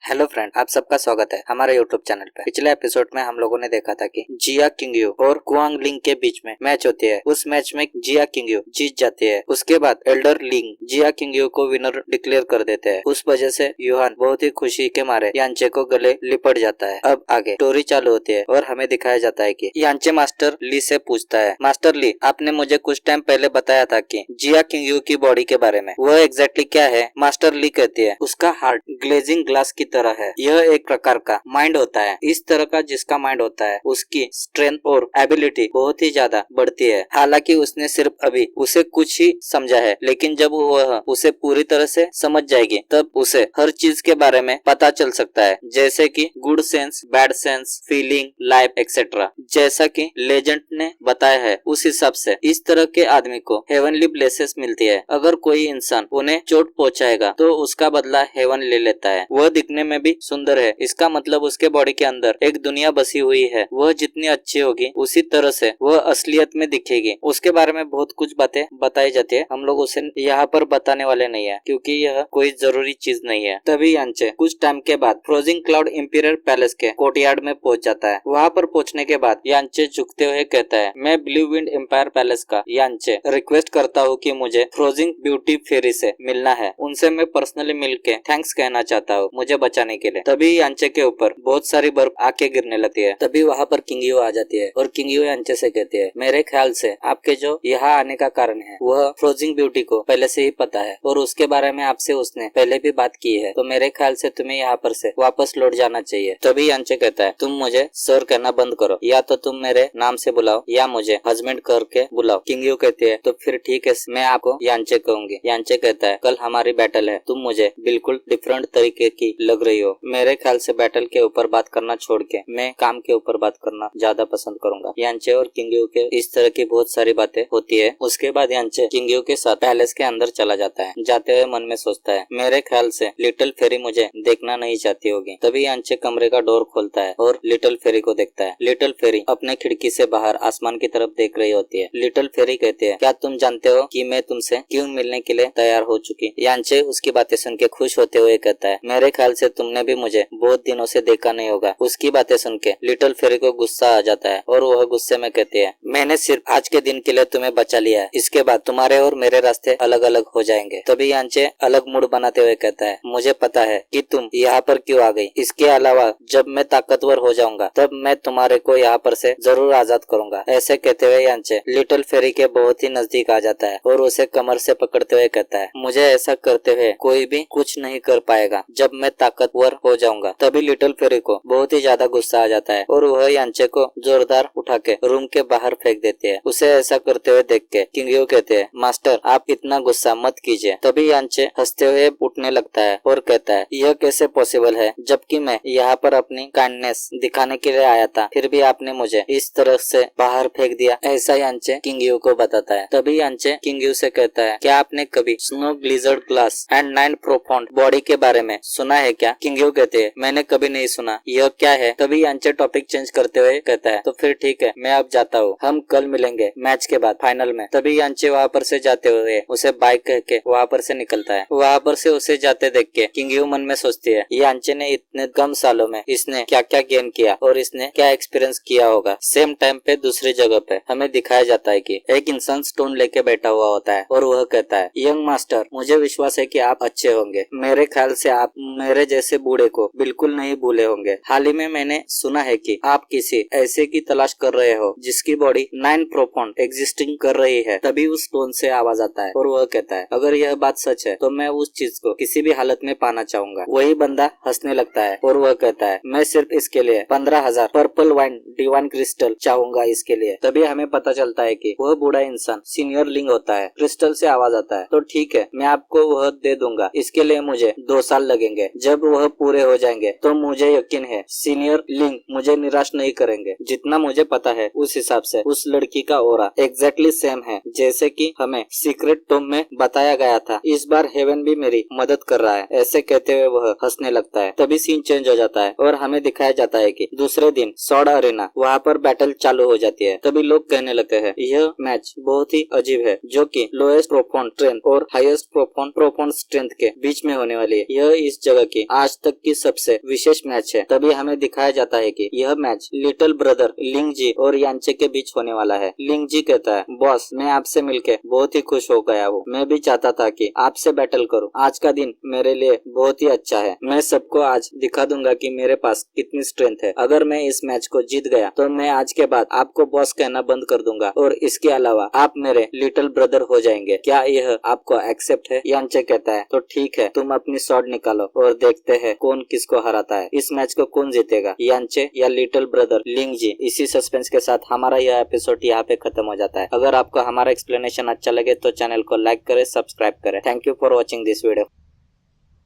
Hello friend, आप सबका स्वागत है हमारे यूट्यूब चैनल पे। पिछले एपिसोड में हम लोगों ने देखा था कि जिया किंगयू और कुआंग लिंग के बीच में मैच होती है। उस मैच में जिया किंगयू जीत जाती है। उसके बाद एल्डर लिंग जिया किंगयू को विनर डिक्लेयर कर देते हैं। उस वजह से युहान बहुत ही खुशी के मारे यांचे को गले लिपट जाता है। अब आगे स्टोरी चालू होती है और हमें दिखाया जाता है कि यांचे मास्टर ली से पूछता है, मास्टर ली, आपने मुझे कुछ टाइम पहले बताया था कि जिया किंगयू की बॉडी के बारे में, वह एग्जैक्टली क्या है? मास्टर ली कहती है, उसका हार्ट ग्लेजिंग ग्लास की तरह है। यह एक प्रकार का माइंड होता है। इस तरह का जिसका माइंड होता है उसकी स्ट्रेंथ और एबिलिटी बहुत ही ज्यादा बढ़ती है। हालांकि उसने सिर्फ अभी उसे कुछ ही समझा है, लेकिन जब वह उसे पूरी तरह से समझ जाएगी तब उसे हर चीज के बारे में पता चल सकता है, जैसे कि good sense, bad sense, feeling, life etcetera. जैसा कि लेजेंड ने बताया है उस हिसाब से इस तरह के आदमी को हेवनली ब्लेसेस मिलती है। अगर कोई इंसान उन्हें चोट पहुंचाएगा तो उसका बदला हेवन ले लेता है। वह दिखने में भी सुंदर है, इसका मतलब उसके बॉडी के अंदर एक दुनिया बसी हुई है। वह जितनी अच्छी होगी उसी तरह से वह असलियत में दिखेगी। उसके बारे में बहुत कुछ बातें बताई जाती है, हम लोग उसे यहाँ पर बताने वाले नहीं है क्योंकि यह कोई जरूरी चीज नहीं है। तभी यांचे कुछ टाइम के बाद फ्रोजिंग क्लाउड इंपीरियल पैलेस के कोर्टयार्ड में पहुंच जाता है। वहाँ पर पहुंचने के बाद यांचे झुकते हुए कहता है, मैं ब्लू विंड एम्पायर पैलेस का यांचे रिक्वेस्ट करता हूँ कि मुझे फ्रोजिंग ब्यूटी फेरी से मिलना है। उनसे मैं पर्सनली मिलके थैंक्स कहना चाहता हूँ मुझे बचाने के लिए। तभी यांचे के ऊपर बहुत सारी बर्फ आके गिरने लगती है। तभी वहाँ पर किंगयू आ जाती है और किंगयू यांचे से कहती है, मेरे ख्याल से आपके जो यहाँ आने का कारण है वह फ्रोजिंग ब्यूटी को पहले से ही पता है और उसके बारे में आपसे उसने पहले भी बात की है, तो मेरे ख्याल से तुम्हें यहाँ पर से वापस लौट जाना चाहिए। तभी यांचे कहता है, तुम मुझे सर कहना बंद करो, या तो तुम मेरे नाम से बुलाओ या मुझे हस्बैंड करके बुलाओ। किंगयू कहती है, तो फिर ठीक है, मैं आपको यांचे कहूंगी। यांचे कहता है, कल हमारी बैटल है, तुम मुझे बिल्कुल डिफरेंट तरीके की लग रही हो। मेरे ख्याल से बैटल के ऊपर बात करना छोड़ के मैं काम के ऊपर बात करना ज्यादा पसंद करूंगा। यांचे और किंगयू के इस तरह की बहुत सारी बातें होती है। उसके बाद यांचे किंगयू के साथ पैलेस के अंदर चला जाता है। जाते हुए मन में सोचता है, मेरे ख्याल से लिटिल फेरी मुझे देखना नहीं चाहती होगी। तभी यांचे कमरे का डोर खोलता है और लिटिल फेरी को देखता है। लिटिल फेरी अपने खिड़की से बाहर आसमान की तरफ देख रही होती है। लिटिल फेरी कहती है, क्या तुम जानते हो कि मैं तुमसे क्यों मिलने के लिए तैयार हो चुकी? यांचे उसकी बातें सुन के खुश होते हुए कहता है, मेरे ख्याल से तुमने भी मुझे बहुत दिनों से देखा नहीं होगा। उसकी बातें सुन के लिटिल फेरी को गुस्सा आ जाता है और वह गुस्से में कहती है, मैंने सिर्फ आज के दिन के लिए तुम्हें बचा लिया है, इसके बाद तुम्हारे और मेरे रास्ते अलग अलग हो जाएंगे। तभी यांचे अलग मूड बनाते हुए कहता है, मुझे पता है कि तुम यहाँ पर क्यों आ गई। इसके अलावा जब मैं ताकतवर हो जाऊंगा तब मैं तुम्हारे को यहाँ पर से जरूर आजाद करूंगा। ऐसे कहते हुए यांचे लिटिल फेरी के बहुत ही नजदीक आ जाता है और उसे कमर से पकड़ते हुए कहता है, मुझे ऐसा करते हुए कोई भी कुछ नहीं कर पाएगा जब मैं ताकतवर हो जाऊंगा। तभी लिटिल फेरी को बहुत ही ज्यादा गुस्सा आ जाता है और वह यांचे को जोरदार उठा के रूम के बाहर फेंक देती है। उसे ऐसा करते हुए देख के किंगयू कहते हैं, मास्टर आप इतना गुस्सा मत कीजिए। तभी यांचे हंसते हुए उठने लगता है और कहता है, यह कैसे पॉसिबल है, जबकि मैं यहाँ पर अपनी काइंडनेस दिखाने के लिए आया था, फिर भी आपने मुझे इस तरह से बाहर फेंक दिया। ऐसा यांचे किंगयू को बताता है। तभी यांचे किंगयू से कहता है, क्या आपने कभी snow glazed glass and 9 profound body के बारे में सुना है क्या? किंगयू कहते हैं, मैंने कभी नहीं सुना, यह क्या है? तभी यांचे टॉपिक चेंज करते हुए कहता है, तो फिर ठीक है, मैं अब जाता हूँ, हम कल मिलेंगे मैच के बाद फाइनल में। तभी यांचे वहाँ पर से जाते हुए उसे बाय कह के वहाँ पर से निकलता है। वहाँ पर से उसे जाते देख के किंगयू मन में सोचती है, यांचे ने इतने कम सालों में इसने क्या क्या गेन किया और इसने क्या एक्सपीरियंस किया होगा। सेम टाइम पे दूसरी जगह पे हमें दिखाया जाता है कि एक इंसान स्टोन लेके बैठा हुआ होता है और वह कहता है, यंग मास्टर, मुझे विश्वास है कि आप अच्छे होंगे। मेरे ख्याल से आप मेरे जैसे बूढ़े को बिल्कुल नहीं भूले होंगे। हाल ही में मैंने सुना है कि आप किसी ऐसे की तलाश कर रहे हो जिसकी बॉडी 9 प्रोफाउंड एग्जिस्टिंग कर रही है। तभी उस स्टोन से आवाज आता है और वह कहता है, अगर यह बात सच है तो मैं उस चीज को किसी भी हालत में पाना चाहूंगा। वही बंदा हंसने लगता है और वह कहता है, मैं सिर्फ इसके लिए 15,000 पर्पल वाइन डिवाइन क्रिस्टल चाहूंगा इसके लिए। तभी हमें पता चलता है कि वह बूढ़ा इंसान सीनियर लिंग होता है। क्रिस्टल से आवाज आता है, तो ठीक है, मैं आपको वह दे दूंगा, इसके लिए मुझे 2 साल लगेंगे। जब वह पूरे हो जाएंगे तो मुझे यकीन है सीनियर लिंग मुझे निराश नहीं करेंगे। जितना मुझे पता है उस हिसाब से उस लड़की का ऑरा एग्जैक्टली सेम है जैसे कि हमें सीक्रेट टॉम में बताया गया था। इस बार हेवन भी मेरी मदद कर रहा है। ऐसे कहते हुए वह हंसने लगता है। तभी सीन चेंज हो जाता है और हमें दिखाया जाता है कि दूसरे दिन सॉर्ड अरेना वहाँ पर बैटल चालू हो जाती है। तभी लोग कहने लगते हैं, यह मैच बहुत ही अजीब है, जो कि लोएस्ट प्रोफाउंड स्ट्रेंथ और हाईएस्ट प्रोफाउंड स्ट्रेंथ के बीच में होने वाली है। यह इस जगह की आज तक की सबसे विशेष मैच है। तभी हमें दिखाया जाता है कि यह मैच लिटिल ब्रदर लिंग जी और यांचे के बीच होने वाला है। लिंग जी कहता है, बॉस मैं आपसे मिलके बहुत ही खुश हो गया हूँ। मैं भी चाहता था कि आपसे बैटल करूं। आज का दिन मेरे लिए बहुत ही अच्छा है। मैं सबको आज दिखा दूंगा कि मेरे पास कितनी स्ट्रेंथ है। अगर मैं इस मैच को जीत गया तो मैं आज के बाद आपको बॉस कहना बंद कर दूंगा और इसके अलावा आप मेरे लिटिल ब्रदर हो जाएंगे। क्या यह आपको एक्सेप्ट है? यांचे कहता है, तो ठीक है, तुम अपनी स्वॉर्ड निकालो और देखते हैं कौन किसको हराता है। इस मैच को कौन जीतेगा, यांचे या लिटिल ब्रदर लिंग जी? इसी सस्पेंस के साथ हमारा यह एपिसोड यहाँ पे खत्म हो जाता है। अगर आपको हमारा एक्सप्लेनेशन अच्छा लगे तो चैनल को लाइक करें, सब्सक्राइब करें। Thank you for watching this video.